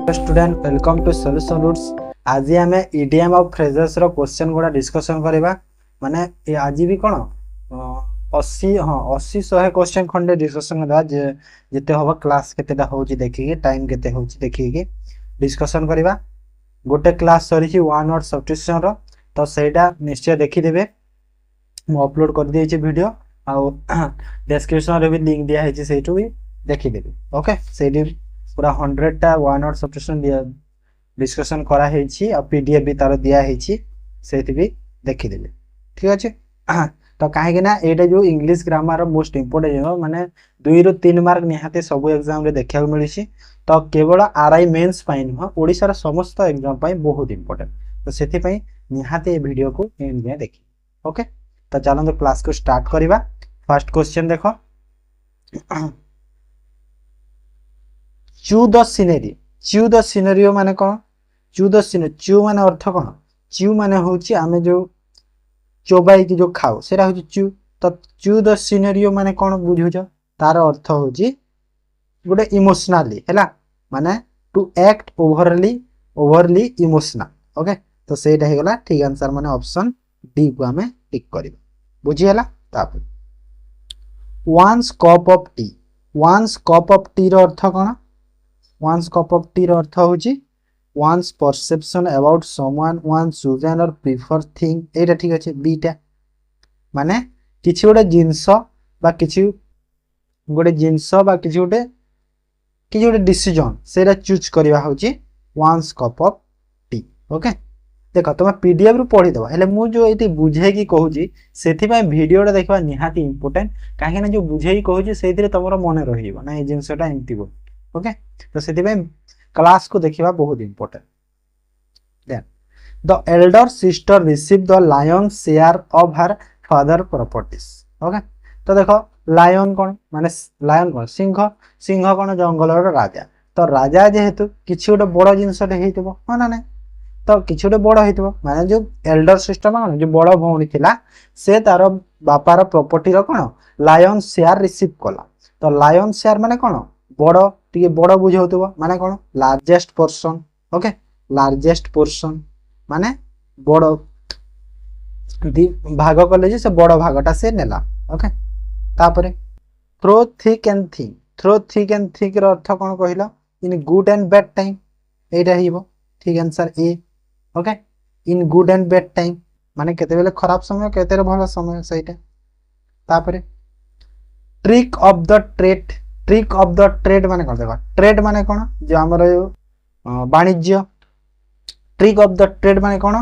Student welcome to solution roots. आज आम idiom और फ्रेजेस रो क्वेश्चन गुड़ा डिस्कशन करवा माने आज भी कौन 80 100 क्वेश्चन खंडे डिस्कशन करवा जिते हम क्लास केतेटा होची देखिए टाइम केते होची देखिए डिस्कशन करवा। गोटे क्लास सरी वन वर्ड सब्स्टिट्यूशन रो तो सेटा निश्चय देखिदेवे मु अपलोड कर दिए वीडियो आउ डिस्क्रिप्शन रे भी लिंक दिया है सेटू भी देखिदेवे। ओके सेठी पूरा 100टा वन वर्ड सब्स्टिट्यूशन डिस्कशन करा हेची और पीडीएफ भी तार दिया हेची सेठी भी देखिदेवे। ठीक अच्छे तो कहीं ना ये जो इंग्लिश ग्रामर मोस्ट इंपोर्टेंट माने 2 ରୁ 3 मार्क निहाते सब एग्जाम रे देखा मिली। तो केवल आरआई मेंस पाई नुह ओडिशार समस्त एग्जाम पाई बहुत इंपोर्टेंट। तो सेठी पाई निहाते ये वीडियो को एंड में देखी। ओके तो चलो तो क्लास को स्टार्ट करवा। फर्स्ट क्वेश्चन देखो चू द सिनेरियो माने कौन चू द सिनेरियो चू माने अर्थ कौन चू माने होची आमे जो चोबाई की जो खाओ सेरा होची चू। तो चू द सिनेरियो माने कौन बुझुछ तार अर्थ होची गोटे इमोशनली हैला माने to act overly emotional. Okay तो सेटा हे गला ठीक आंसर माने ऑप्शन डी को हमें टिक करबा बुझी हला। तापर वन्स कप ऑफ टी रो अर्थ कौन वन्स कप ऑफ टी रो अर्थ होची one's perception about someone one chosen और प्रिफर थिंग एटा ठीक अच्छे बीटा माने किछि गोटे जिंस बा किछि गोटे डिसीजन सेरा चूज करवा होची one's cup of tea. Okay देखो तुम पीडीएफ रु पढ़ी दबा हेले मु जो एती बुझे की कहूची सेथि पय वीडियोटा देखबा निहाती इंपोर्टेंट काहे ना जो बुझे की कहूची सेथिरे तमरो मने रहिबो ना ए जिंसटा एमती बो। ओके तो सेथि पय क्लास को देखिबा बहुत important. Then the elder sister receive the lion share of her father properties. Okay तो देखो लायन कौन माने लायन कौन सिंह कौन जंगलर राजा। तो राजा जेहेतु किछि गोटे बड़ जिनसटे हेइतबो हो ना नै तो किछि गोटे बड़ हेइतबो माने जो एल्डर सिस्टर कौन जो बड़ भौणी थिला से तार बापार प्रॉपर्टी रो कौन लायन शेयर रिसीव कला। तो लायन शेयर माने कौन बड़ टिके बड़ बुझाउतबो माने कौन largest portion. Okay largest portion माने बड़ भाग कले से बड़ भागटा से नेला। ओके तापरे थ्रो थिक एंड थिंक रो अर्थ कौन कहला in good and bad time एटा हिबो ठीक answer A. Okay in good and bad time माने केते बेले खराब समय केते भलो समय सेटा। तापरे ट्रिक ऑफ द ट्रेड माने कौन देखो ट्रेड माने कौन जो हमर वाणिज्य ट्रिक ऑफ द ट्रेड माने कौन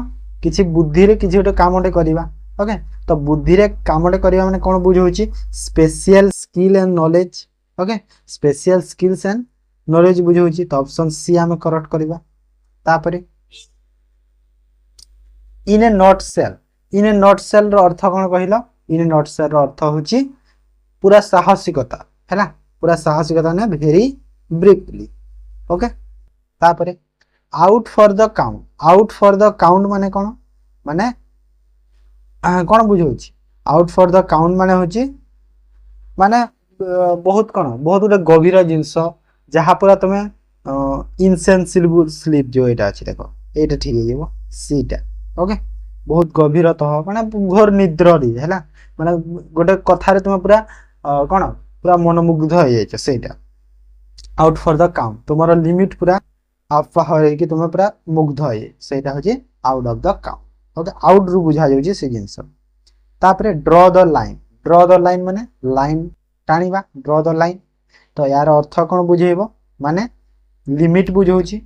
किछि बुद्धि रे किछि गोटे कामटे करबा। ओके तो बुद्धि रे कामटे करबा माने कौन बुझौची special skill and knowledge. Okay special skills and knowledge बुझौची तो ऑप्शन सी हमें करेक्ट करबा। तापरे इन ए नॉटसेल रो अर्थ कौन कहलो इन ए नॉटसेल रो अर्थ होची पूरा साहसिकता हैला पूरा साहसिकता ने वेरी ब्रीफली। ओके तापरे आउट फॉर द काउंट माने कौन माने कौन बुझौची आउट फॉर द काउंट माने होची माने बहुत गोटे गभीर जिनस जहाँ पूरा तुम इनसेंसिबल स्लीप जो एटा अछि देखो एटा ठीक है जेबो सीटा। ओके बहुत गभीर तह माने घोर निद्रा री हैला माने गोटे कथा रे तुम पूरा कौन पूरा मनमुग्ध हो जाए सेटा आउट फॉर द काउंट तुम्हारा लिमिट पूरा आप कि तुम पूरा मुग्ध हो सेटा होची out of the count. Okay out रु बुझा जाउची से जिंस। तापरे ड्रॉ द लाइन माने लाइन टाणीबा ड्रॉ द लाइन तो यार अर्थ कौन बुझेबो माने लिमिट बुझौची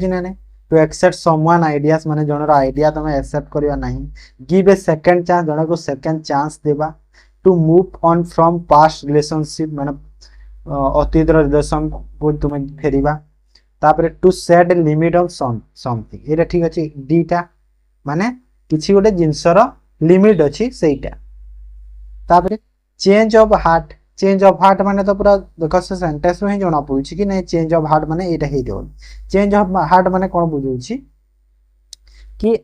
ना नै टू एक्सेप्ट समवन आइडियाज माने जनर आइडिया तुम एक्सेप्ट करबा नहीं। गिव ए सेकंड चांस जन को सेकंड चांस देबा। To move on from past relationship माने अतीत रिलेशन को तुम फेरिबा। तापरे to set limit on something एटा ठीक अछि डीटा माने किछि गोटे जिंसर लिमिट अछि सेटा। तापरे चेंज ऑफ हार्ट माने तो पूरा देखो से सेंटेंस में ही जणा पउछि कि नै चेंज ऑफ हार्ट माने एटा हे देउ चेंज ऑफ हार्ट माने कोन बुझौछि कि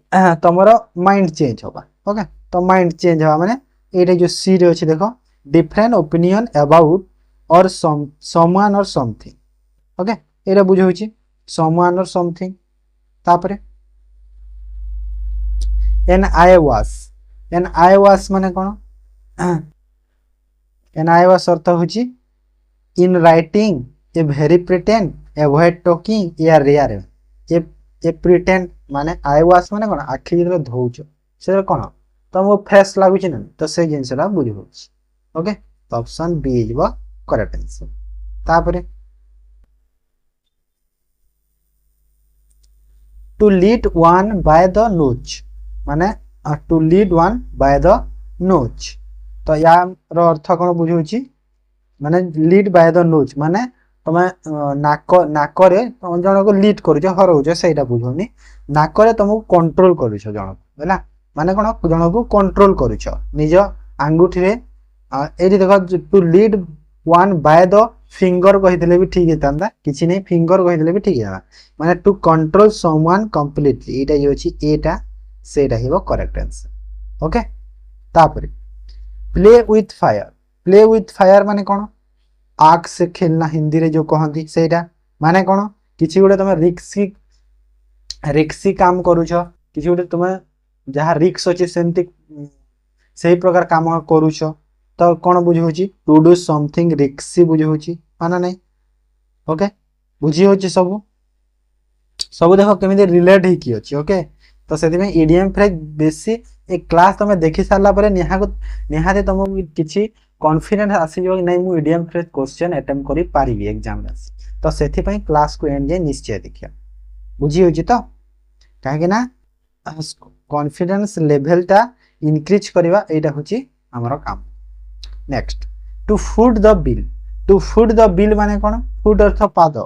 तमरो माइंड चेंज होबा। ओके तो माइंड चेंज होबा माने एटा जो सी रे अछि देखो डिफरेंट ओपिनियन अबाउट और someone or something. ओके एटा बुझाउछि someone or something तापरे एन आई वास माने कोन एन आई वास अर्थ होछि in writing a very pretend avoid talking या रेयर ए प्रिटेंड माने आई वास माने कोन आखि जेतले धौछ से कोन तुमको फ्रेश लागुछि न तो से जिंसला बुझि होछि ओके तो option B is the correct answer तापरे to lead one by the nose माने to lead one by the nose तो यार अर्थ कोन बुझौछि माने लीड बाय द नोच माने तमे नाकरे तुम जन को लीड करूछ हरौछ सेटा बुझौनी नाकरे तुमको कंट्रोल करूछ जन हैला माने कोन जन को कंट्रोल करूछ निज आंगुठी रे एडी देखो to lead one by the finger कहितले भी ठीक हेतांदा किछि नै फिंगर कहितले भी ठीक हेता माने टू कंट्रोल समवन कंप्लीटली एटा जे अछि एटा सेटा हिबो करेक्ट आंसर ओके तापरे प्ले विथ फायर माने कोन आग से खेलना हिंदी रे जो कहंती सेटा माने कोन किछि गुडे तमे रिक्सी काम करूछ किछि गुडे तमे जहा रिक्स अछि सेंती सेही प्रकार काम करूछ तो कोन बुझौछि टू डू समथिंग रिक्सी बुझौछि माना नै ओके बुझी होछि सब देखो केमिदे रिलेट हे की अछि ओके तो सेति में ईडीएम फ्रेज बेसी एक क्लास तमे देखि सारला परे निहाते तुम किछि कॉन्फिडेंस आसी जो नै मु ईडीएम फ्रेज क्वेश्चन अटेम्प्ट करि पारिबी एग्जाम में तो सेति पई क्लास को एंड जे निश्चय देखिया बुझी होछि तो काहे ना कॉन्फिडेंस लेवल ता इंक्रीज करबा एटा होछि हमर काम next to foot the bill माने कोन फुट अर्थ पाद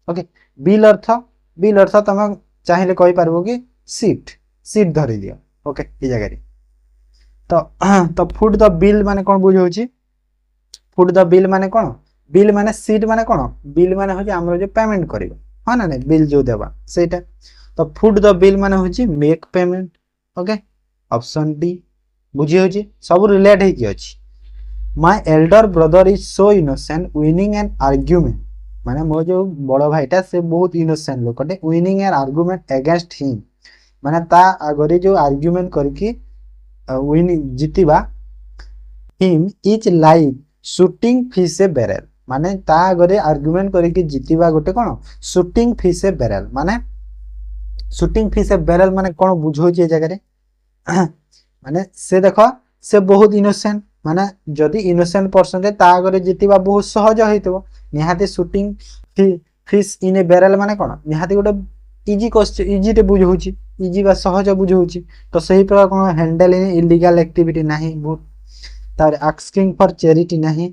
ओके बिल अर्थ तम चाहिले कहि पारबो कि सीट धरि दियो ओके ई जगह रे तो फुट द बिल माने कोन बुझौछि फुट द बिल माने कोन बिल माने सीट माने कोन बिल माने होछि हमरो जो पेमेंट करिवो हां ना नै बिल जो देबा सेटा तो फुट द बिल माने होछि make payment okay option D बुझी होछि सब रिलेट हे की अछि My elder brother is so innocent winning an argument माने मो जो बड़ भाईटा से बहुत innocent लोकटे winning an argument against him माने ता आगरे जो आर्गुमेंट करके win जितिबा him is like shooting fish a barrel माने ता आगरे आर्गुमेंट करके जितिबा गोटे कोन shooting fish a barrel माने shooting fish a barrel माने कोन बुझो जे जगह रे माने से देखो से बहुत इनोसेंट माने जदि इनोसेंट पर्सन रे ता आगरे जितिबा बहुत सहज होइतबो निहाते shooting fish in a barrel माने कोन निहाते गोटे इजी क्वेश्चन इजी रे बुझौछि इजी बा सहज बुझौछि तो सही प्रकार कोन हैंडल इन इलीगल एक्टिविटी नाही बहुत तार आस्किंग फॉर चैरिटी नाही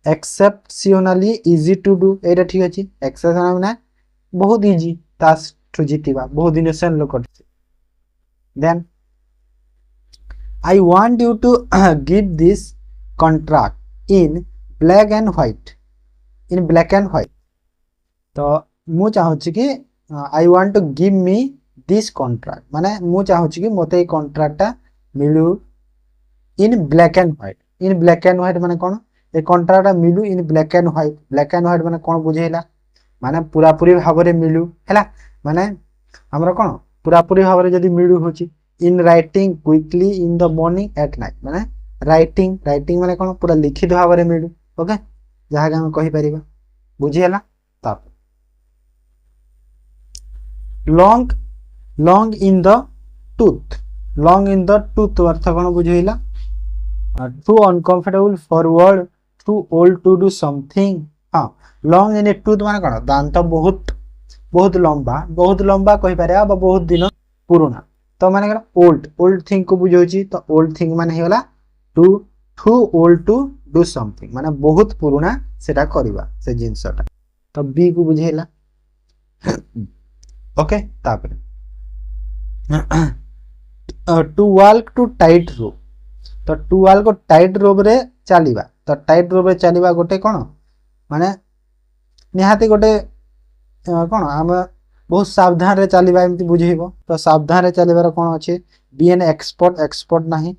एक्सेप्शनली इजी टू डू एटा ठीक अछि एक्सेप्शनल ना बहुत इजी तास टू जितिबा बहुत इनोसेंट लोक then I want you to give this contract in black and white तो मु चाहूछि कि I want to give me this contract माने मु चाहूछि कि मते कॉन्ट्रैक्ट मिलु in black and white माने कोन ए कॉन्ट्रैक्ट मिलु in black and white माने कोन बुझेला माने पूरा पूरी भाबरे मिलु हैला माने हमर कोन पूरा पूरी भाबरे जदी मिलु होछि in writing quickly in the morning at night माने राइटिंग माने कोन पूरा लिखित भाबरे मिलु ओके जहा हम कहि परिबा बुझियला तब long in the tooth earth cone बुझियला too uncomfortable forward too old to do something हां long in a tooth माने कोन दांत बहुत लंबा कहि पारे बहुत दिन पुराना तो माने ओल्ड थिंग को बुझौछि तो ओल्ड थिंग माने हेला too old to do something माने बहुत पुराना सेटा करबा से जिंसटा तो बी को बुझेला ओके तापर to walk to tightrope तो टू वॉक को टाइट रोप रे चलीबा तो टाइट रोप रे चलीबा गोटे कोन माने निहाती गोटे कोन हम बहुत सावधान रे चलीबा एमती बुझेबो तो सावधान रे चलीबार कोन अछि बी एन एक्सपर्ट नाही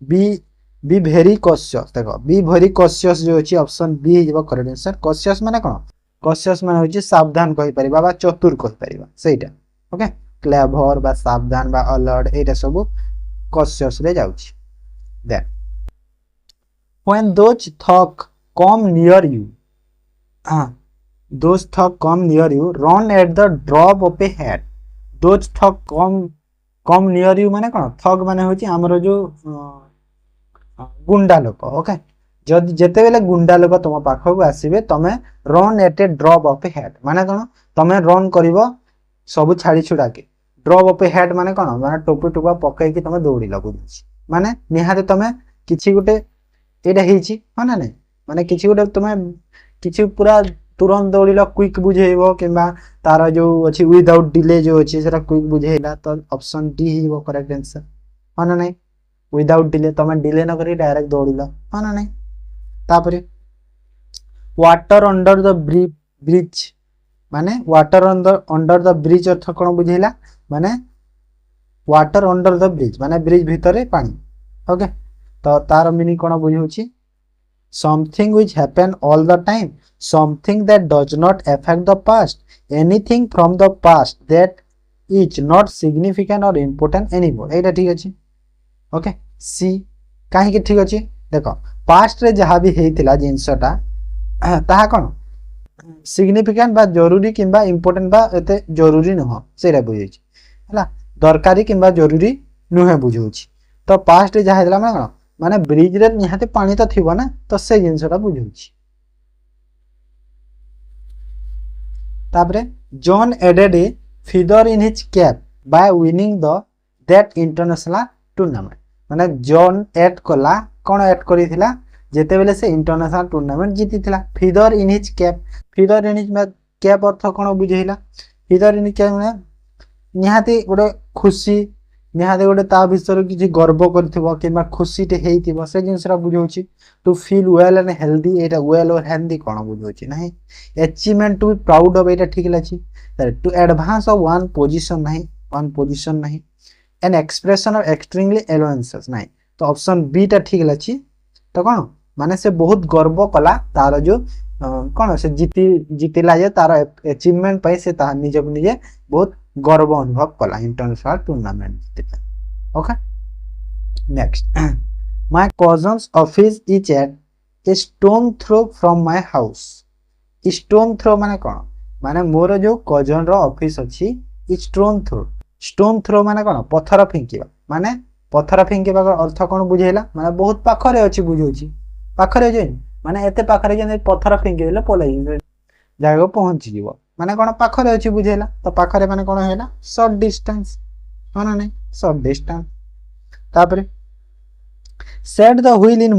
बी वेरी कॉशियस देखो बी वेरी कॉशियस जो अछि ऑप्शन बी हिजबो करेक्ट आंसर कॉशियस माने कोन कॉशियस माने होची सावधान कहि परिबा बा चतुर कहि परिबा सेटा ओके क्लेवर बा सावधान बा अलर्ट एटा सब कॉशियस रे जाउची then when those thoughts come near you those thoughts come near you run at the drop of a hat those thoughts come near you माने कोन थग माने होची हमरो जो गुंडा लोक ओके जदि जेते बेले गुंडा लोक तुम पाखक आसीबे तमे run at A drop of A head माने कोन तमे रन करिवो सब छाड़ी छुडा के ड्रॉप ऑफ ए हेड माने कोन माने टोपी टोपा पकई के तमे दौड़ी लगु माने निहाते तमे किछि गुटे एटा हेची माने नै माने किछि गुटे तमे किछि पूरा तुरंत दौड़िल क्विक बुझेइबो किबा तार जो अछि विदाउट डिले जो अछि सेटा क्विक बुझेइला तो ऑप्शन डी हिबो करेक्ट आंसर माने नै विदाउट डिले तमे डिले न करी डायरेक्ट दौड़िल माने नै तापरे वाटर अंडर द ब्रिज माने वाटर अंडर द ब्रिज अर्थ कोन बुझेइला माने वाटर अंडर द ब्रिज माने ब्रिज भितरे पानी ओके तो तार मीनिंग कोन बुझौची something which happen all the time something that does not affect the past anything from the past that is not significant or important anymore एटा ठीक अछि okay सी काहे के ठीक अछि देखो पास्ट रे जहा भी हेतिला जिंसटा ताहा कोन सिग्निफिकेंट बा जरूरी किंबा इंपोर्टेंट बा एते जरूरी नह सेरा बुझैछि हला दरकारी किंबा जरूरी नुहे बुझौछि तो पास्ट रे जहा हेतिला माने माने ब्रिज रे निहाते पानी तो थिबो ना तो से जिंसटा बुझौछि तापरे John added a feather in his cap by winning the that international tournament माने जॉन एड कला कोन एड करी थिला जेते बेले से इंटरनेशनल टूर्नामेंट जीति थिला feather in his cap अर्थ कोन बुझेइला feather in cap माने निहाते गोटे खुशी निहाते गोटे ता विषय किछि गर्व करथिबो किबा खुशी ते हेइथिबो से जिंसरा बुझौछि to feel well and healthy एटा वेल और हेल्दी कोन बुझौछि नाही achievement to be proud of एटा ठीक लाछि to advance of one position नहीं an expression of extremely allowances नहीं तो ऑप्शन बी टा ठीक लाछि तो कोन माने से बहुत गर्व कला तार जो कोन से जीतिला जे तार अचीवमेंट पई से ता निजे निजे बहुत गर्व अनुभव कला इंटरनेशनल टूर्नामेंट जीतिला okay next my cousins office is at a stone throw from my house stone throw माने कोन माने मोर जो कजन रो ऑफिस अछि स्टोन थ्रो माने कोन पत्थर फेंकीबा माने पत्थर फेंकीबा अर्थ कोन बुझेला माने बहुत पाखरे अछि बुझौछि पाखरे जे माने एते पाखरे जे पत्थर फेंकी देले पलाई जागो पहुंच जीवो माने कोन पाखरे अछि बुझेला तो पाखरे माने कोन हेला शॉर्ट डिस्टेंस माने नै शॉर्ट डिस्टेंस तापरे set the wheel in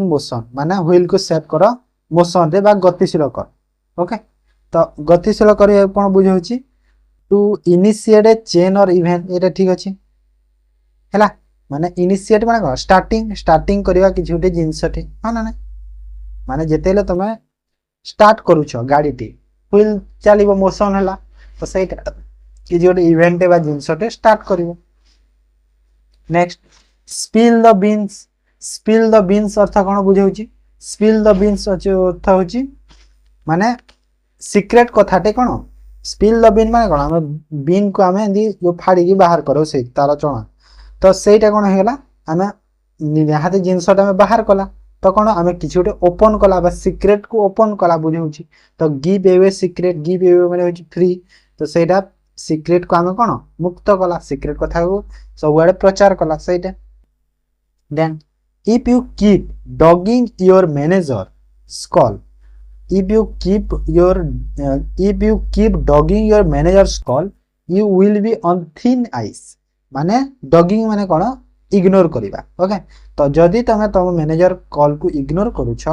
motion माने व्हील को सेट करो मोशन रे बा गतिशील कर ओके तो गतिशील करे कोन बुझौछि टू इनिशिएट ए चेन और इवेंट एटा ठीक अछि हैला माने इनिशिएट माने कोन स्टार्टिंग करबा कि झुटे जिंसटे हां ना माने जेतेले तमे स्टार्ट करूछो गाड़ी टी व्हील चलीबो मोशन हैला तो सेटा कि जोटे इवेंट बा जिंसटे स्टार्ट करिवो नेक्स्ट स्पिल द बीन्स अर्थ कोन बुझौछि स्पिल द बीन्स अर्थ होछि माने सीक्रेट कथाटे कोन स्पिल द बीन माने कोन हम बीन को हमें दी जो फाड़ी की बाहर करो से तार चणा तो सेटा कोन हेला हमें निहाते जिंसटा में बाहर कला तो कोन हमें किछि उटे ओपन कला बा सीक्रेट को ओपन कला बुझौछि तो give away secret give away माने होछि फ्री तो सेटा सीक्रेट को हमें कोन मुक्त कला सीक्रेट कथा को सबवाडे प्रचार कला सेटा then if you keep dogging your manager skull if you keep dogging your manager's skull you will be on thin ice माने dogging माने कोन इग्नोर करिबा ओके तो जदी तमे तम मैनेजर कॉल को इग्नोर करूछ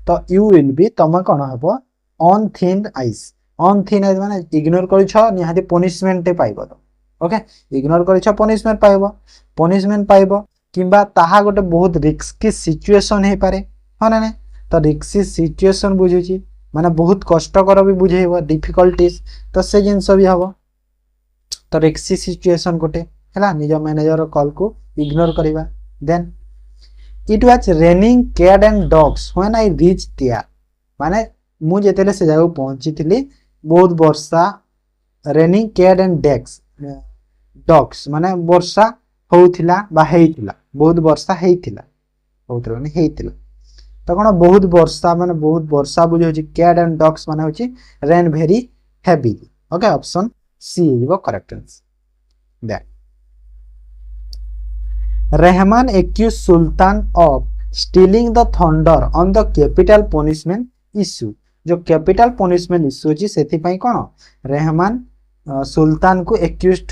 तो you will be तम कोन हबो on thin ice माने इग्नोर करूछ निहाती पनिशमेंट पाइबो तो ओके इग्नोर करूछ पनिशमेंट पाइबो किंबा ताहा गोटे बहुत रिस्की सिचुएशन हे पारे हां ना तो रिस्की सिचुएशन बुझुची माने बहुत कष्टकर भी बुझेइबो डिफिकल्टीज तो से जिंस भी हबो तो रिस्की सिचुएशन गोटे हैला निज मैनेजर कॉल को इग्नोर करिबा then it was raining cat and dogs when I reach there माने मु जेतेले से जगह पहुंची थी बहुत वर्षा रेनिंग कैट एंड डेक्स डॉग्स माने वर्षा होउथिला बा हेइथिला बहुत वर्षा हेइथिला होउथिला माने हेइथिला तो कोन बहुत वर्षा माने बहुत वर्षा बुझे होची कैट एंड डॉग्स माने होची rain very heavy okay option C is the correct answer that Rahman accuse Sultan of stealing the thunder on the capital punishment issue जो कैपिटल पनिशमेंट इश्यू अछि सेति पई कोन रहमान सुल्तान को एक्यूज्ड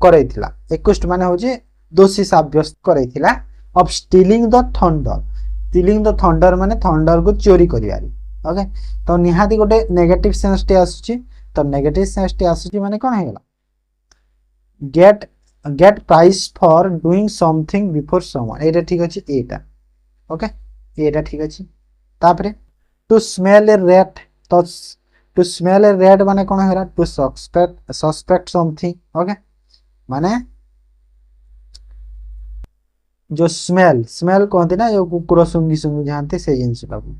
करैथिला एक्यूज्ड माने होची दोषी साब्यस्त करैथिला ऑफ स्टीलिंग द थंडर माने थंडर को चोरी करियारी ओके तो निहाती गोटे नेगेटिव सेंस टे आसुची तो नेगेटिव सेंस टे आसुची माने कोन हेला get prize for doing something before someone एटा ठीक अछि एटा ओके एटा ठीक अछि तापरे टू स्मेल ए रैट तो टू स्मेल ए रैट माने कोन हेला टू सस्पेक्ट समथिंग ओके माने जो स्मेल कहते ना जो कुकुर सुंगी सुंगी जानते से जिनस बाबू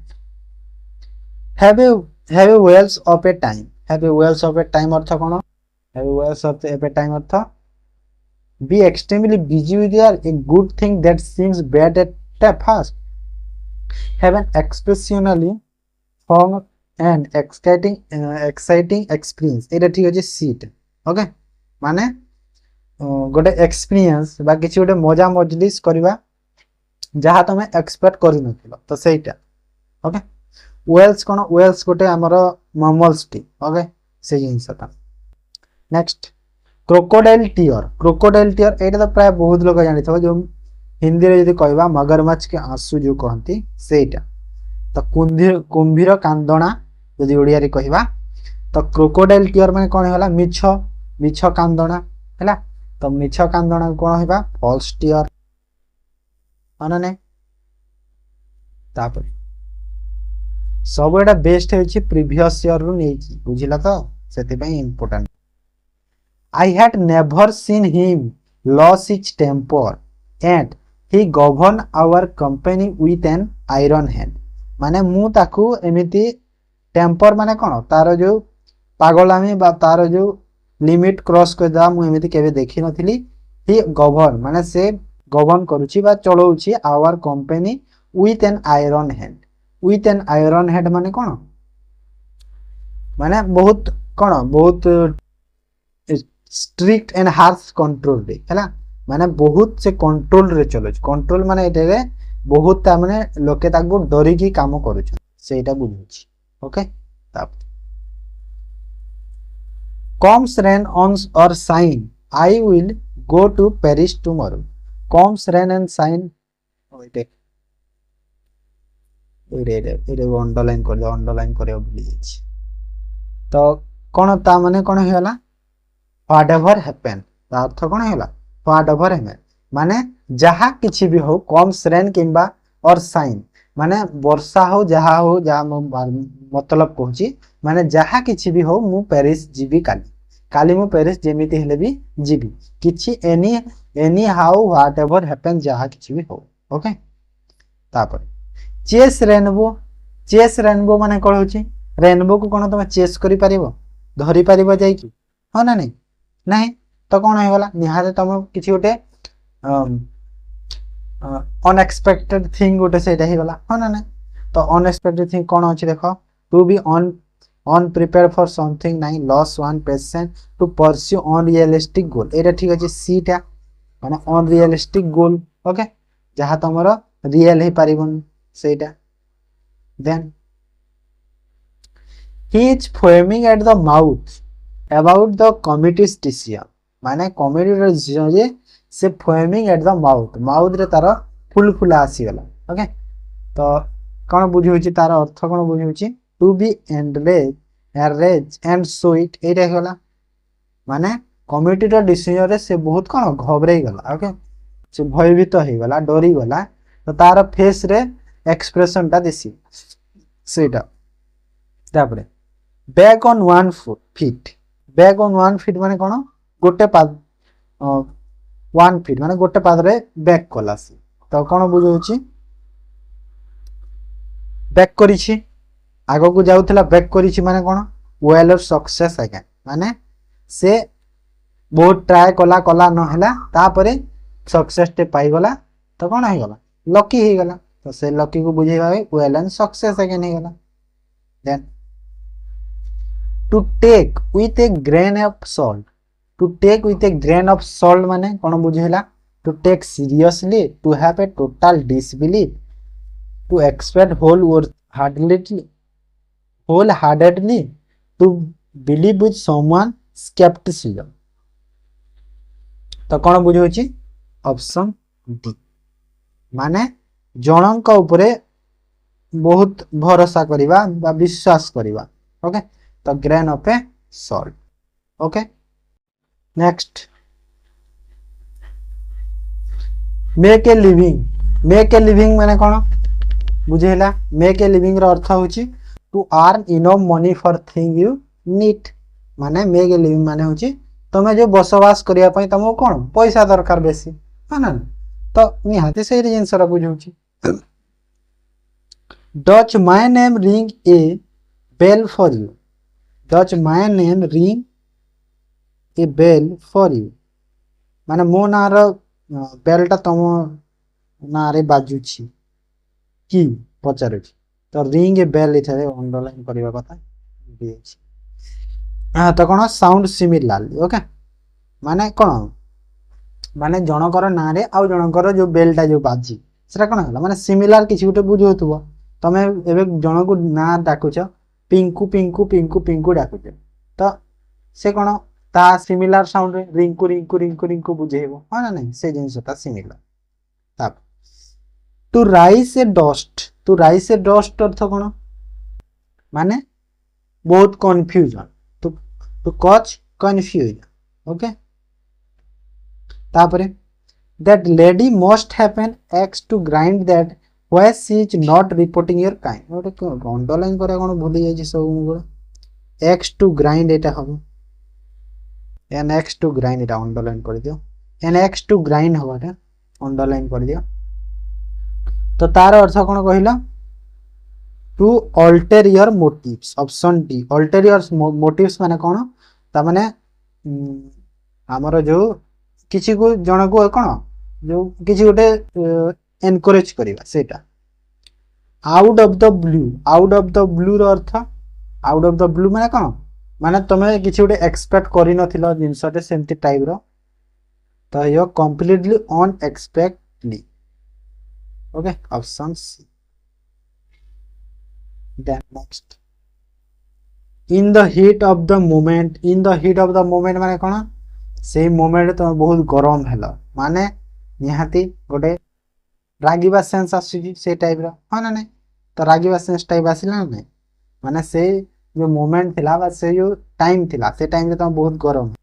have a whales of a time अर्थ कोन have a whales of a time अर्थ be extremely busy with a good thing that seems bad at first have an expressionally form and exciting experience एटा ठीक अछि seat okay माने गोटे experience बा किछि गोटे मजा मजलिस करबा जहा तमे एक्सपेक्ट करि नथिलो तो सेटा ओके वेल्स कोन वेल्स गोटे हमर ममल्स टी ओके से जिंसता नेक्स्ट क्रोकोडाइल टियर एटा तो प्राय बहुत लोग जानि थबो जो हिंदी रे यदि कहबा मगरमच्छ के आंसू जो कहंती सेटा तो कुंभीर कांदणा यदि ओडिया रे कहबा तो क्रोकोडाइल टियर माने कोन होला मिछ कांदणा हैला तो मिछ कांदणा कोन हेबा फॉल्स टियर अनने तापर सब एटा बेस्ट होची प्रीवियस ईयर रु नेकी बुझिला तो सेते पई important I had never seen him loss his temper and he govern our company with an iron hand माने मु ताकू एमिति टेम्पर माने कोन तार जो पागलामी बा तार जो लिमिट क्रॉस कर दा मु एमिति केबे देखि नथिली ही गवर्न माने से गवर्न करूची बा चलोउची our company with an iron hand माने कोन माने बहुत स्ट्रिक्ट एंड हार्श कंट्रोल रे हैला माने बहुत से कंट्रोल रे चलोच कंट्रोल माने एटे रे बहुत ता माने लोके ताको डरी की काम करूछ सेटा बुझुची ओके तब comes rain on or shine I will go to Paris tomorrow comes rain and shine ओइटे अंडरलाइन कर भूली जाइए तो कौन ता माने कौन होला व्हाटएवर हैपन ता अर्थ कौन होला व्हाटएवर हैपन माने जहा किछि भी हो कम्स रेन किंबा और साइन माने वर्षा हो जहा मतलब कहूची माने जहा किछि भी हो मु पेरिस जीबी काली मु पेरिस जेमिति हेले भी जीबी किछि एनी हाउ व्हाटएवर हैपन जहा किछि भी हो ओके तापर चेस रेनबो माने कोन होची रेनबो को कोन तुम चेस करि परिबो धरि परिबो जाई कि हो ना नहीं तो कोन होइला निहाते तुम किछि गोटे अनएक्सपेक्टेड थिंग गोटे सेटा ही गला हो ना तो अनएक्सपेक्टेड थिंग कोन अछि देखो to be unprepared for something नहीं loss one percent to pursue unrealistic goal एटा ठीक अछि सी टा माने unrealistic goal ओके जहा तमरो रियल हे परिबन सेटा then he is foaming at the mouth about the committee's decision माने कमिटी रे जे से foaming at the mouth रे तार फुल आसी गला ओके तो कोन बुझी होची तार अर्थ कोन बुझी होची to be enraged and so it एटा होला माने कमिटी रो डिसीजन रे से बहुत कोन घबराई गला ओके से भयभीत हो गला डरी गला तो तार फेस रे एक्सप्रेशन ता देसी सेटा तापरे बैक ऑन 1 फीट माने कोन गोटे पाद 1 फीट माने गोटे पाद रे बैक कलासी तो कोन बुझौची बैक करिछि आग को जाऊला बैक करिछि माने कोन वेल ऑफ सक्सेस अगेन माने से बहुत ट्राए कला कला न हला तापरे सक्सेस टे पाई गला तो कोन हे गला लकी हे गला तो से लकी को बुझेबा वेल एंड सक्सेस अगेन हे गला then to take with a grain of salt to take with a grain of salt माने कोन बुझेला to take seriously to have a total disbelief to expect wholeheartedly to believe with someone skepticism तो कौन बुझे option D माने जनक उपरे बहुत भरोसा करिबा बा विश्वास करिबा ओके तो grain of a salt okay next make a living माने कौन बुझेला मेक ए लिविंग रो अर्थ होची to earn enough money for thing you need माने मेक ए लिविंग माने होची तमे जो बसवास करिया पई तमो कोन पैसा दरकार बेसी हाना तो निहाती से जिंस रा बुझौची does my name ring a bell for you does my name ring a bell for you माने मो ना रो बेलटा तम ना रे बाजुची की पचारुची तो रिंग ए बेल इथे अंडरलाइन करबा कथा दिएछि हां तो कोन साउंड सिमिलरली ओके माने कोन माने जनकर ना रे आ जनकर जो बेलटा जो बाजी सेटा कोन हला माने सिमिलर किछि गुटे बुझौतबो तमे एबे जन को ना डाकुछ पिंकू पिंकू पिंकू पिंकू डाकुछ तो से कोन ता सिमिलर साउंड रे रिंकू रिंकू रिंकू रिंकू बुझेबो हां ना नहीं से जिंसटा सिमिलर तब टू राइस ए डस्ट अर्थ कोन माने बहुत confusion to cause confusion okay तापरे that lady must have an axe to grind that why she is not reporting your kind ओटे अंडरलाइन करे कोन भूली जाय सब मुगो axe to grind एटा हबो an axe to grind एटा अंडरलाइन कर दियो an axe to grind हवाटा अंडरलाइन कर दियो तो तार अर्थ कोन कहिला to alter your motives option D alter your motives माने कोन ता माने हमर जो किछि को जण को कोन जो किछि गोटे एनकरेज करबा सेटा आउट ऑफ द ब्लू रो अर्थ आउट ऑफ द ब्लू माने कोन माने तमे किछि गोटे एक्सपेक्ट करि नथिलो जिंसटे सेमति टाइप रो तो यो completely unexpectedly okay option C then next in the heat of the moment माने कोन से मोमेंट तो बहुत गरम हेला माने निहाती गोटे रागीबा सेंस आसी से टाइप रो हां ना नहीं तो रागीबा सेंस टाइप आसीला ना माने से जो मोमेंट थिला बा से जो टाइम थिला से टाइम रे तो बहुत गरम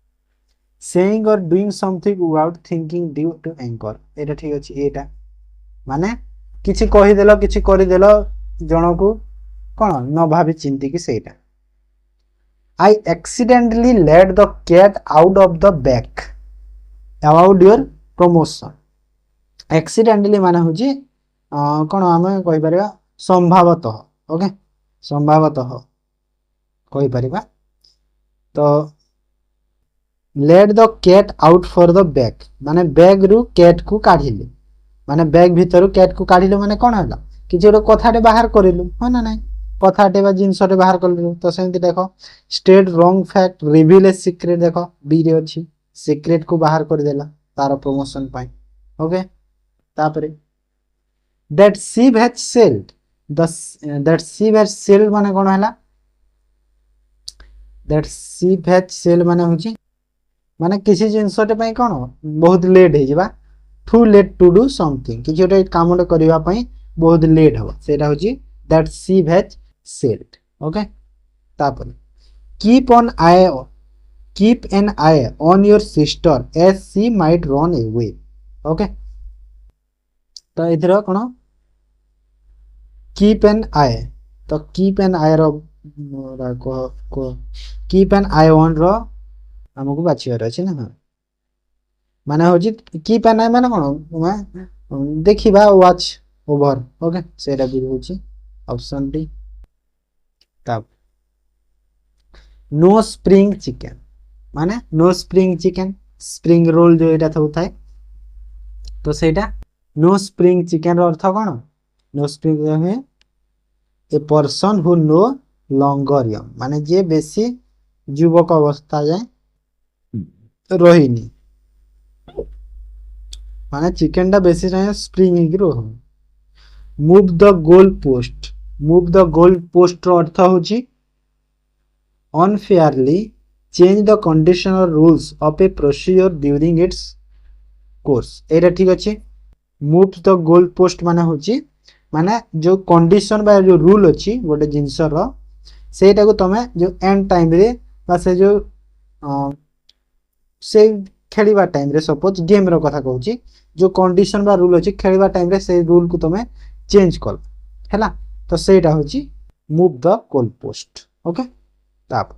saying or doing something without thinking due to anger एटा ठीक अछि एटा माने किछि कहि देलो किछि करि देलो जणको कोन न भाबी चिंती कि सेटा I accidentally let the cat out of the bag about your promotion accidentally माने होजी कोन हमें कहि परिबा संभावतः ओके संभावतः कहि परिबा तो let the cat out for the bag माने बैग रु कैट को काढिले माने बैग भीतर कैट को काढिले माने कोन हला कि जोडो कथाटे बाहर करिलु हो ना नहीं कथाटे बा जिंसटे बाहर करलु तो सेंति देखो state wrong fact reveal a secret देखो बी रे अछि सीक्रेट को बाहर कर देला तार प्रमोशन पाई ओके तापरे that ship has sailed that ship has sailed माने कोन हला दैट शिप हैज सेल्ड माने होची माने किसी जिंसटे पई कोन बहुत लेट हे जिबा too late to do something कि जोटे कामडे करिवा पई बहुत लेट हो सेटा होची that ship has sailed okay तापर keep an eye on your sister as she might run away okay तो इधर कोन कीप एन आई तो कीप एन आई रो को कीप एन आई ऑन रो हमको बाछियार अछि ना माने होची कीप एन आई माने कोन देखिबा वॉच ओवर ओके सेटा भी होची ऑप्शन डी तब नो स्प्रिंग चिकन माने no spring chicken spring roll जो एटा था थाए तो सेटा नो स्प्रिंग चिकन अर्थ कौन नो स्प्रिंग है a person who know longer young माने जे बेसी युवक अवस्था जाए रहीनी माने चिकन टा बेसी टाइम स्प्रिंग ही रह move the goal post move the goal post रो अर्थ होची unfairly change the condition or rules of a procedure during its course एटा ठीक अच्छे मूव द गोल पोस्ट माने होची माने जो कंडीशन बा जो रूल अच्छी गोटे जिनस सेटा को तमे जो एंड टाइम रे बा से जो से खेलिबा टाइम रे सपोज गेम रो कथा कहूची जो कंडीशन बा रूल अच्छी खेलिबा टाइम रे से रूल को तमे चेंज कर हैला तो सेटा होची move the goal post okay तब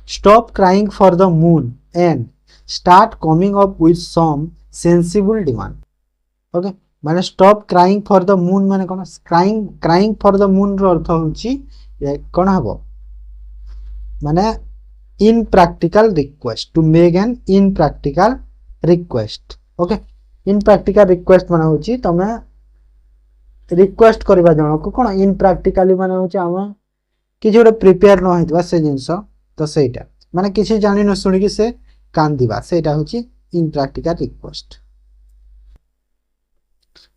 stop crying for the moon and start coming up with some sensible demand okay माने stop crying for the moon माने कोन क्राइंग फॉर द मून रो अर्थ होची कोन हबो माने impractical request to make an impractical request okay impractical request माने होची तमे रिक्वेस्ट करबा जण को कोन इन प्रैक्टिकली माने होची हम कि जोटे प्रिपेयर न होइतबा से जिंस तो सेटा माने किसी जानि न सुनि कि से कांदिबा सेटा होची impractical request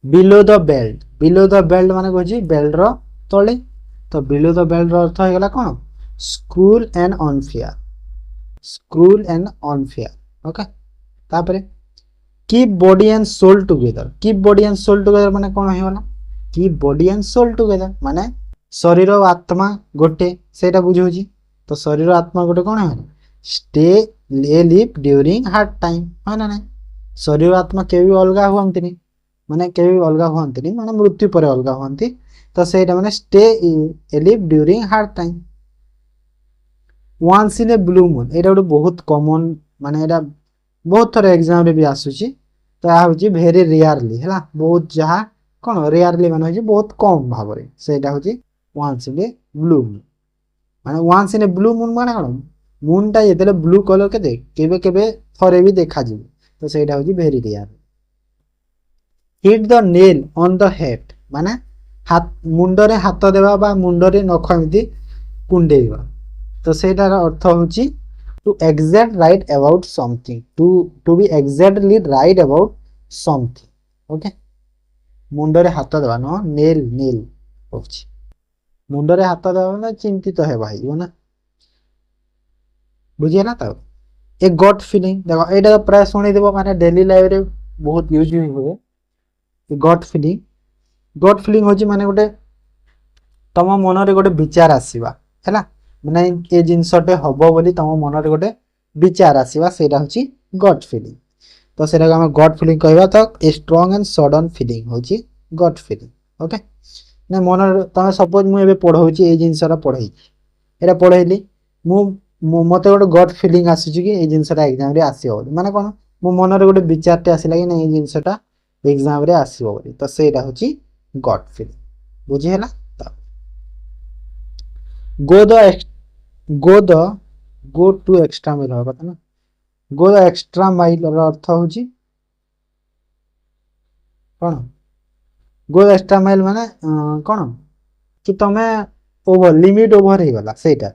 below the belt माने कहजी बेल्ट रो तळे तो बिलो द बेल्ट रो अर्थ होगला कोन स्क्रूल एंड अनफेयर ओके तापरे keep body and soul together माने कोन होगला keep body and soul together माने शरीर और आत्मा गोटे सेटा बुझौजी तो शरीर आत्मा गोटे कोन है stay live during hard time है ना नहीं शरीर आत्मा केबी अलगा हुअंतिनी माने केबी अलगा हुअंतिनी माने मृत्यु पर अलगा हुअंती तो सेटा माने stay live during hard time once in a blue moon एटा गोटे बहुत कॉमन माने एटा बहुत थोर एग्जाम रे भी आसुची तो आ होची वेरी रेयरली हैला बहुत जहा कोन रेयरली माने होची बहुत कम भाबरे सेटा होची once in a blue moon माने once in a blue moon माने कोन मून टा जेतेले ब्लू कलर के देख केबे केबे थरे भी देखा जिवो तो सेटा होची very rare hit the nail on the head माने हाथ मुंडो रे हाथ देबा बा मुंडो रे नख एमती कुंडेइबा तो सेटार अर्थ होची to exact right about something to be exactly right about something okay मुंडो रे हाथ देबा न नेल होची मुंडरे हाथ देना चिंतित है भाई हो ना बुझे ना तब एक गट फीलिंग देखो एटा तो प्राय सुनी देबो माने डेली लाइफ रे बहुत यूज हुए गट फीलिंग होची माने गोटे तम मन रे गोटे विचार आसीबा हैला माने ए जिंसटे हबो बोली तम मन रे गोटे विचार आसीबा सेटा होची गट फीलिंग तो सेटा हम गट फीलिंग कहबा तो a strong and sudden feeling होची गट फीलिंग ओके ना मन तुम सपोज मुझे पढ़ाऊँ ये जिनसा पढ़ाई एटा पढ़ेली मत गोटे गट फीलिंग आसूँ कि ये जिनसा एग्जाम रे आसो माने कौन मो मन गोटे विचारटे आसला कि ये जिनसा एग्जाम रे आसो तो सेटा होची गट फीलिंग बुझीला गो टू एक्स्ट्रा माइल हवा कथा ना गो द एक्स्ट्रा माइल अर्थ होची कौन गो एक्स्ट्रा माइल माने कौन कि तमे ओवर लिमिट ओवर ही गला सेटा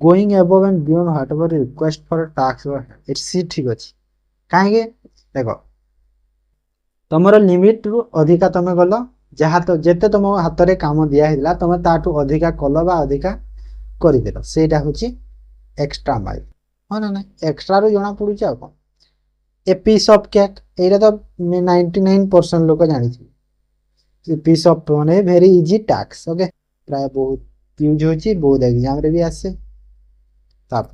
going above and beyond whatever request for a task it's ठीक अछि काहे देखो तमरो लिमिट रु अधिका तमे गलो जहा तो जेते तुम हाथ रे काम दिया हिला तमे ताठू अधिका कलो बा अधिका करि देलो सेटा होची एक्स्ट्रा माइल हो ना एक्स्ट्रा रु जणा पडुची आ कोन ए पीस ऑफ केक एटा तो 99% लोक जानि छी पीस ऑफ माने वेरी इजी टास्क ओके प्राय बहुत यूज होची बहुत एग्जाम रे भी आसे तब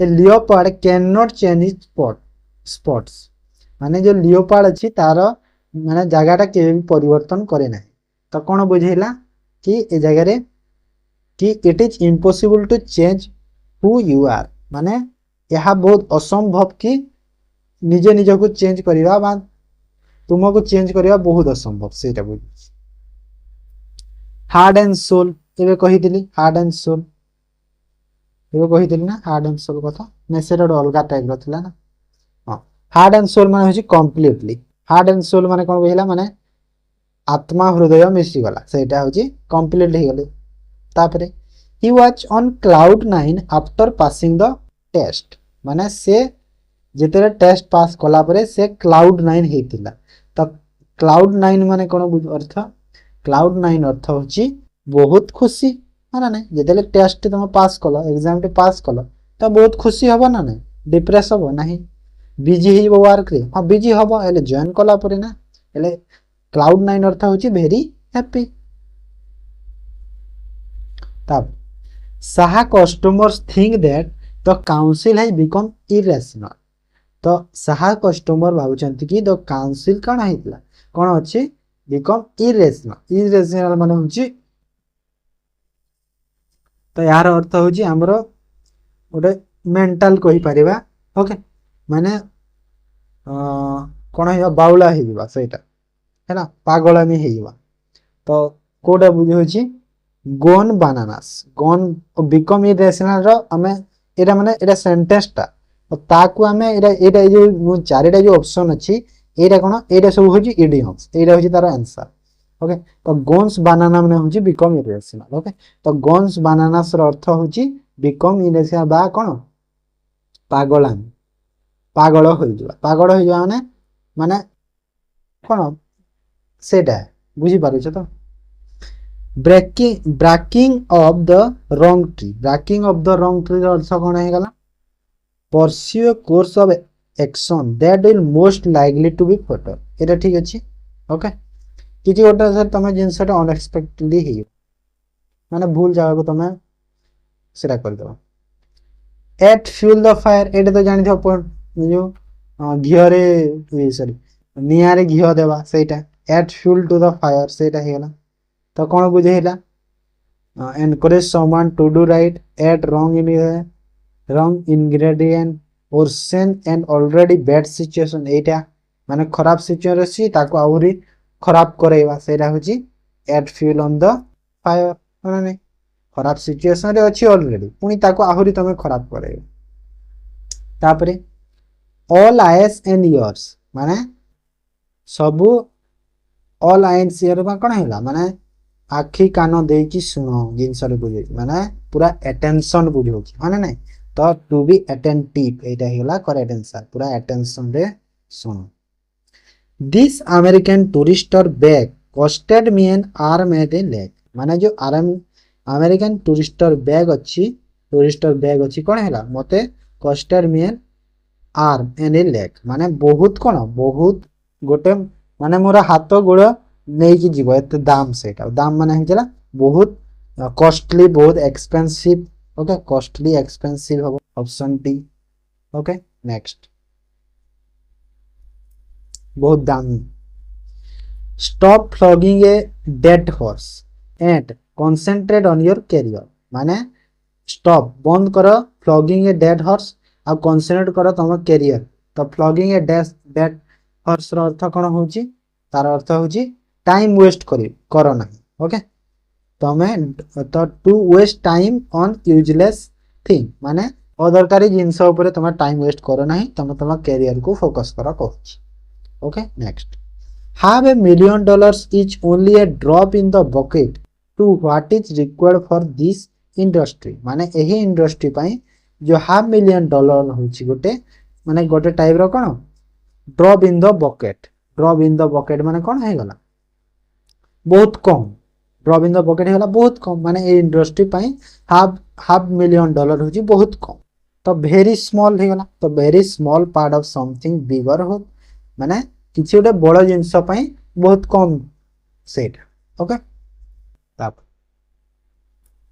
a leopard can not change its spots माने जो लियोपार्ड अछि तार माने जगहटा के भी परिवर्तन करे ना तो कोन बुझेला कि ए जगह रे कि it is impossible to change who you are माने यह बहुत असंभव कि निजे निजे को चेंज करिवा बा तुमको चेंज करिवा बहुत असंभव सेटा बुझ हार्ट एंड सोल एबे कहिदिली हार्ड एंड सोल एबे कहिदिली ना हार्ड एंड सोल कथा नै सेटा अलगा टाइप रो थिला ना हां हार्ड एंड सोल माने होची कंप्लीटली हार्ड एंड सोल माने कोन कहिला माने आत्मा हृदय मिसी गला सेटा होची कंप्लीट हे गले तापरे he was on cloud 9 after passing the test माने से जेतेरे टेस्ट पास कला परे से क्लाउड 9 हेतिला त क्लाउड 9 माने कोन अर्थ क्लाउड 9 अर्थ होची बहुत खुशी माने नै जेतेले टेस्ट तुम पास कलो एग्जाम टे पास कलो त बहुत खुशी हबो ना नै डिप्रेस हबो नाही बिजी ही वर्क रे हां बिजी हबो एले जॉइन कला परे ना एले क्लाउड 9 अर्थ होची वेरी हैप्पी तब Saha customers think that the council has become irrational तो साहा कस्टमर भाबुचंती कि द काउंसिल कोन हेतला कोन अछि बिकम इरेशनल माने होची तो यार अर्थ होची हमरो गोटे मेंटल कहि परिबा ओके माने कोन हे बाउला हे दिबा सेटा है ना पागलामी हे दिबा तो कोडा बुझी होची गोन बानानास गोन बिकम इरेशनल रो हमें एटा माने एटा सेंटेंस टा तो ताकू हमें एटा जो मु चारिटा जो ऑप्शन अछि एटा कोन एटा सब होची इडियम्स एटा होची तार आंसर ओके तो गोन्स बानाना माने होची बिकम इरेशनल ओके तो गोन्स बानानास रो अर्थ होची बिकम इरेशनल बा कोन पागलामी पागल हो जा माने कोन सेटा बुझी पारुछ तो breaking off the wrong tree breaking off the wrong tree अर्थ कोन हे गला pursue course of action that will most likely to be fatter एटा ठीक अछि ओके किछि गोटा सर तमे जिंसटा अनएक्सपेक्टेडली हे माने भूल जागा को तमे सेटा कर दो एट फ्यूल द फायर एटा तो जानि थो जो घियरे सॉरी नियारे घियो देबा सेटा add fuel to the fire सेटा हे गला तो कोन बुझेला encourage someone to do right at wrong ingredient और send an already bad situation एटा माने खराब सिचुएशन अछि ताको आउरी खराब करेबा सेटा होची add fuel on the fire माने खराब सिचुएशन रे अछि ऑलरेडी पुनी ताको आहुरी तमे खराब करेबा तापरे ऑल आईएस एंड योर्स माने सबु ऑल आईएस योर बा कोन हैला माने आखी कान दे कि सुनो जिंस रे बुझे माने पूरा अटेंशन बुझो माने नै तो टू बी अटेंटिव एटा हैला करेक्ट आंसर पूरा अटेंशन रे सुनो this American Tourister bag costed me an arm at a leg माने जो अमेरिकन टूरिस्टर बैग अच्छी कोन हैला मते costed me an arm and a leg माने बहुत कोन बहुत गोटे माने मोरा हाथ गोड़ नहीं कि जीव एत दाम सेटा दाम माने हेला बहुत कॉस्टली बहुत एक्सपेंसिव ओके कॉस्टली एक्सपेंसिव हो ऑप्शन डी ओके नेक्स्ट बहुत दामी stop flogging a dead horse and concentrate on your career माने स्टॉप बंद करो फ्लॉगिंग ए डेड हॉर्स आ कंसंट्रेट करो तुम करियर तो फ्लॉगिंग ए डेड हॉर्स रो अर्थ कोन होची तार अर्थ होची टाइम वेस्ट करो ना ओके तमें तो to waste time on useless thing माने अदरकारी जिंस ऊपर तुम टाइम वेस्ट करो ना तुम तुम करियर को फोकस करो कहूची okay next have $1 million is only a drop in the bucket to what is required for this industry माने एही इंडस्ट्री पई जो $500,000 होची गोटे माने गोटे टाइप रो कोन ड्रॉप इन द बकेट माने कोन हे गला बहुत कम ड्रॉप इन द बकेट हे गला बहुत कम माने ए इंडस्ट्री पई $500,000 होची बहुत कम तो वेरी स्मॉल हे गला तो very small part of something bigger हो माने किसी गोटे बड़ जिनस बहुत कम सेट ओके ताप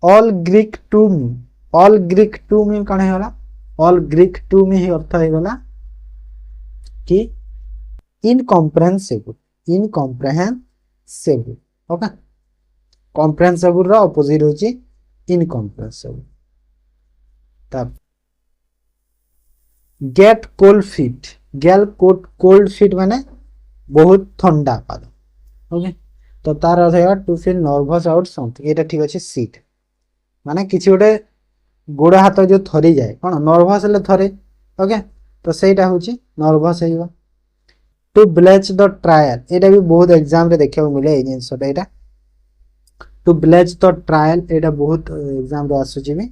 ऑल ग्रीक टू मी कौन है ऑल ग्रीक टू मी अर्थ है गला कि इनकम्प्रेहेंसिबल ओके कम्प्रेहेंसिबल रो ऑपोजिट होची इनकम्प्रेहेंसिबल ताप गेट कोल्ड फीट माने बहुत ठंडा पाद ओके तो तार अर्थ है to feel nervous out something, एटा ठीक अछि सीट माने किछि गोटे गोड़ हाथ जो थरी जाए कौन नर्वस हेले थरे ओके तो सेटा होची नर्वस हेइबा। टू ब्लेच द ट्रायल एटा भी बहुत एग्जाम रे देखियो मिले ए जिंसटा एटा टू ब्लेच द ट्रायल एटा बहुत एग्जाम रे आसुची भी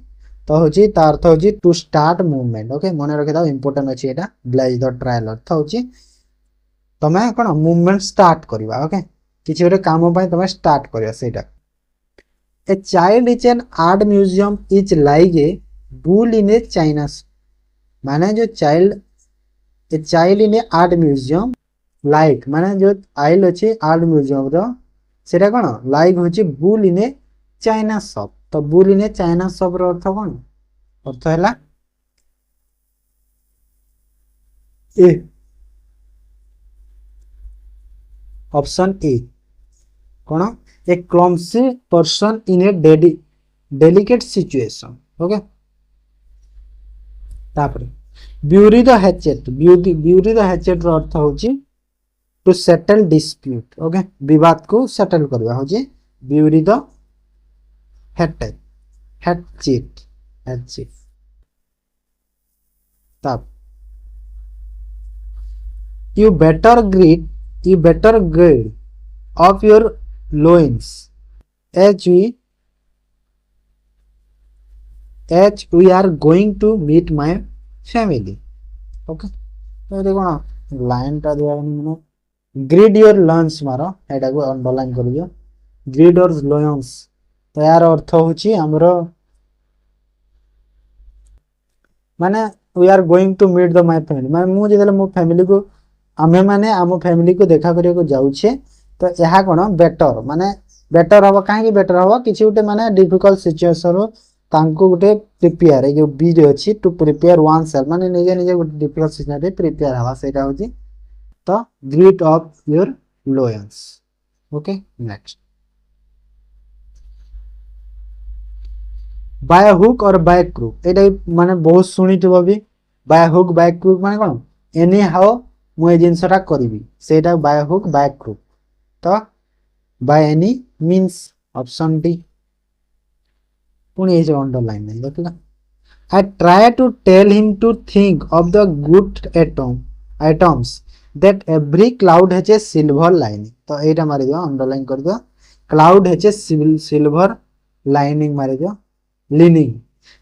तो होची तार अर्थ होची टू स्टार्ट मूवमेंट ओके मने रखि दाओ इंपोर्टेंट अछि एटा ब्लेच द ट्रायल अर्थ होची तमे कोन मूवमेंट स्टार्ट करबा ओके किछि गोटे काम पय तमे स्टार्ट करबा सेटा। A child is an art museum is like a bull in a China माने जो child in a art museum like माने जो आइल अछि आर्ट म्यूजियम रो सेटा कोन लाइक होछि bull in a china shop तो bull in a china shop रो अर्थ कोन अर्थ हैला ए ऑप्शन ए कोन a clumsy person in a delicate situation okay तापर bury the hatchet bury the hatchet रो अर्थ होची टू सेटल डिस्प्यूट ओके विवाद को सेटल करबा होची ब्यूरी द हैचेट तब you better gird of your loins as we are going to meet my family okay तो ये कौन लाइन टा दिया मैंने ग्रीड योर लॉन्स मारो एटा को अंडरलाइन करियो ग्रीड योर लॉन्स तो यार अर्थ होची हमरो माने we are going to meet the my family माने मु जेले मो फैमिली को आमे माने आम फैमिली को देखा करियो को जाउछे तो यहा कोन बेटर माने बेटर हबो काहे कि बेटर हबो किछि उटे माने डिफिकल्ट सिचुएशन रो तांको गुटे प्रिपेयर ए जो बी रे अछि टू प्रिपेयर वन सेल्फ माने निजे निजे गुटे डिफिकल्ट सिचुएशन रे प्रिपेयर हवा सेटा होची तो greet of your loins okay next by hook or by crook एटा माने बहुत सुनिथिबो भी बाय हुक बाय क्रूक माने कोन एनी हाउ मु ए जिंसटा करबी सेटा बाय हुक बाय क्रूक तो by any means option D पुणी ये जो अंडरलाइन है देखला I try to tell him to think of the good atoms that every cloud has a silver lining तो एटा मारि दियो अंडरलाइन कर दियो cloud has a silver lining मारि दियो लीनिंग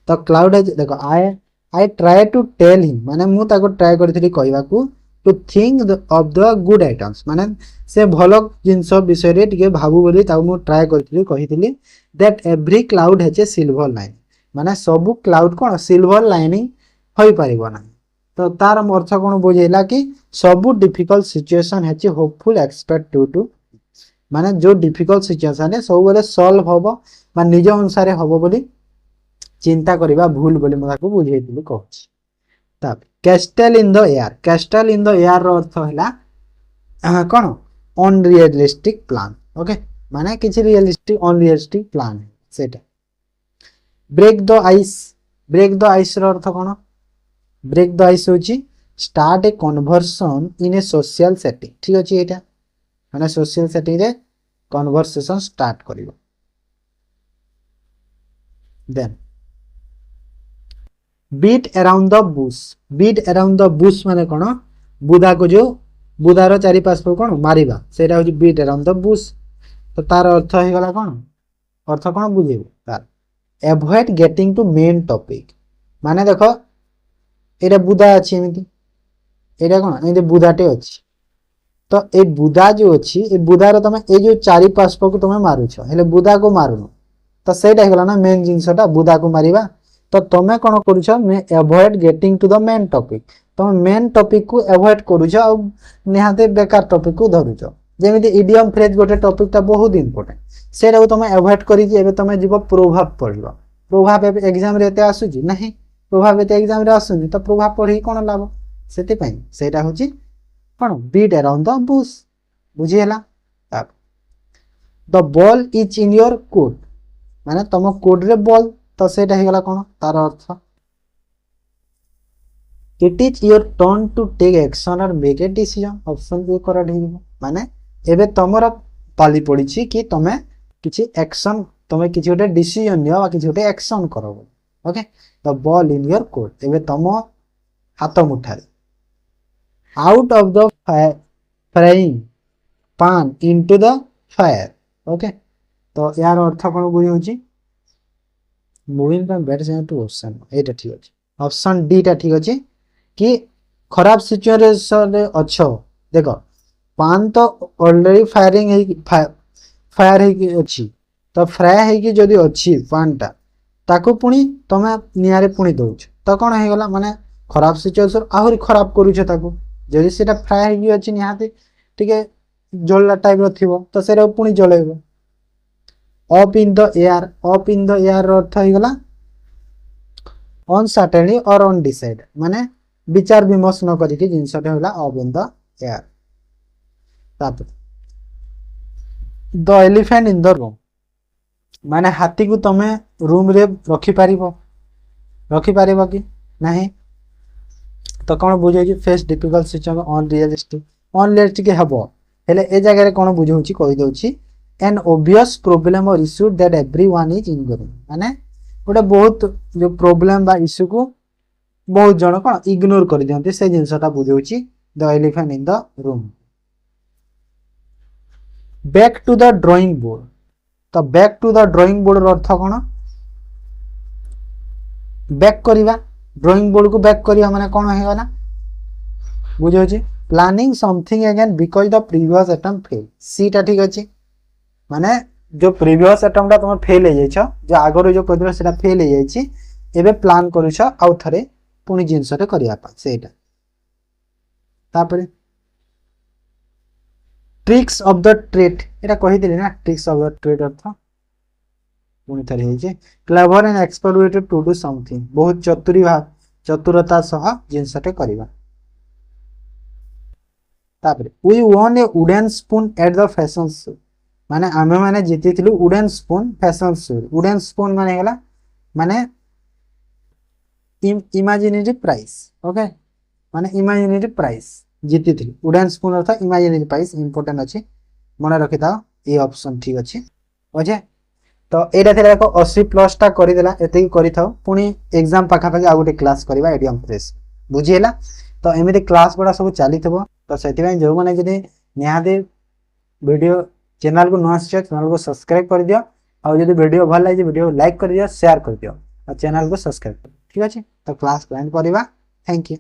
तो क्लाउड हैज देखो I try to tell him माने मु ताको ट्राई करथिली कहबा को to think of the good items माने से भलो जिंस विषय रे टिके भाबु बोली ताको मु ट्राई करथिली कहिथिली that every cloud has a silver line माने सब क्लाउड कोन सिल्वर लाइनिंग होई परिबो ना तो तार अर्थ कोन बुझेला कि सब difficult situation has a hopeful expect to माने जो डिफिकल्ट सिचुएशन है सब बेले सॉल्व होबो माने निज अनुसार होबो बोली चिंता करिबा भूल बोली म ताको बुझेइथिली कहछि तब कैस्टल इन द एयर रो अर्थ हैला कोन अनरियलिस्टिक प्लान ओके माने किछि रियलिस्टिक अनरियलिस्टिक प्लान है सेटा ब्रेक द आइस रो अर्थ कोन ब्रेक द आइस होची start a conversation in a social setting ठीक अछि एटा माने सोशल सेटिंग रे कन्वर्सेशन स्टार्ट करिवो then beat around the bush माने कोन बुदा को जो बुदार चारि पास पर कोन मारिबा सेटा होची बीट अराउंड द बुश तो तार अर्थ हे गला कोन अर्थ कोन बुझेबो तार avoid getting to main topic माने देखो एटा बुदा अछि एमिति एटा कोन एमिति बुदाटे अछि तो ए बुदा जो अछि ए बुदार तमे ए जो चारि पास पर को तमे मारुछ हेले बुदा को मारुनो तो सेटा हे गला ना मेन जिंसटा बुदा को मारिबा तो तमे कोन करूछ मैं avoid getting to the main topic तमे मेन टॉपिक को अवॉइड करूछ आ निहाते बेकार टॉपिक को धरुछ जेमिति इडियम फ्रेज गोटे टॉपिक ता बहुत इंपोर्टेंट सेटा तमे अवॉइड करी जे एबे तमे जीव प्रभाव पड़लो प्रभाव एग्जाम रे एते आसुजी नहीं प्रभाव एते एग्जाम रे आसुनी तो प्रभाव पढ़ी कोन लाभ सेते पई सेटा होची कोन बीट अराउंड द बुश बुझियला अब the ball is in your court माने तम कोर्ट रे बॉल तो सेटा हे गला कोन तार अर्थ it is your turn to take action or make a decision option B correct हे माने एबे पाली पड़ी कि तुम किसी एक्शन तुम किसी गोटे डिसीजन नियो किसी गोटे एक्शन कर okay the ball in your court एबे तुम हाथ मुठारे out of the frying pan into the fire okay तो यार अर्थ कौन बुझे moving from bed to ocean एटा ठीक अछि ऑप्शन डी टा ठीक अछि कि खराब सिचुएशन रे अच्छो देखो पान तो ऑलरेडी फायरिंग है फायर है अच्छी तो फ्राए है कि जदी अच्छी पान टा ताको पुनी तमे नियारे पुनी दउछ तो कोन हे गला माने खराब सिचुएशन आहुरी खराब करूछ ताको जदी सेटा फ्राए है अच्छी निहाते ठीक जलला टाइप रो थिबो तो सेरा पुनी जलेबो अप इन द एयर अर्थ हो गला अनसर्टेनली और अनडिसाइड माने विचार विमर्श न करिके जिनसटा होला अप इन द एयर तापर the elephant in the room माने हाथी को तमे रूम रे रखी पारिबो कि नहीं तो कौन बुझे फेस डिफिकल्ट सिचुएशन अनरियलिस्टिक हबो हेले ए जगह रे कौन बुझौछि कहि दउछि एन ओबियस प्रॉब्लम और issue that everyone is ignoring माने गोटे बहुत जो प्रॉब्लम बा इश्यू को बहुत जन कौन इग्नोर कर दियंती से जिनसटा बुझौछि the elephant in the room back to the drawing board तो back to the drawing board अर्थ कौन बैक करिवा ड्राइंग बोर्ड को बैक करिवा माने कौन हे गला बुझौछि planning something again because the previous attempt fail सी टा ठीक अछि माने जो प्रीवियस अटेम्प्ट तुम फेल हो जाइछ जो आगर जो कदिलो सेटा फेल हो जाइछि एबे प्लान करूछ आउ थरे पुनी जिंसटे करिया पा सेटा तापरे ट्रिक्स ऑफ द ट्रेड एटा कहि दिले ना ट्रिक्स ऑफ द ट्रेड अर्थ पुनी थरे होइछे clever and expert to do something बहुत चतुरता सह जिंसटे करिवा तापरे we won a wooden spoon at the fashion show माने आमे माने जीति थिलु wooden spoon fashion show wooden spoon माने गला माने इमेजिनरी प्राइस ओके माने इमेजिनरी प्राइस जीति थिलु वुडन स्पून अर्थ इमेजिनरी प्राइस इंपोर्टेंट अछि मने रखि दाओ ए ऑप्शन ठीक अछि ओजे तो एटा थिला एको 80 प्लस टा करि देला एते करि थाओ पुनी एग्जाम पाखा पाखा आ गोटे क्लास करबा एडियम प्रेस बुझिएला तो एमिति क्लास बडा सब चाली थबो तो सेति जो माने जदि निहादे वीडियो चैनल को नुआ चैनल को सब्सक्राइब कर दियो और जदि वीडियो भल लागे वीडियो लाइक कर दियो शेयर कर दियो और चैनल को सब्सक्राइब कर ठीक अछि तो क्लास प्लान करबा थैंक यू।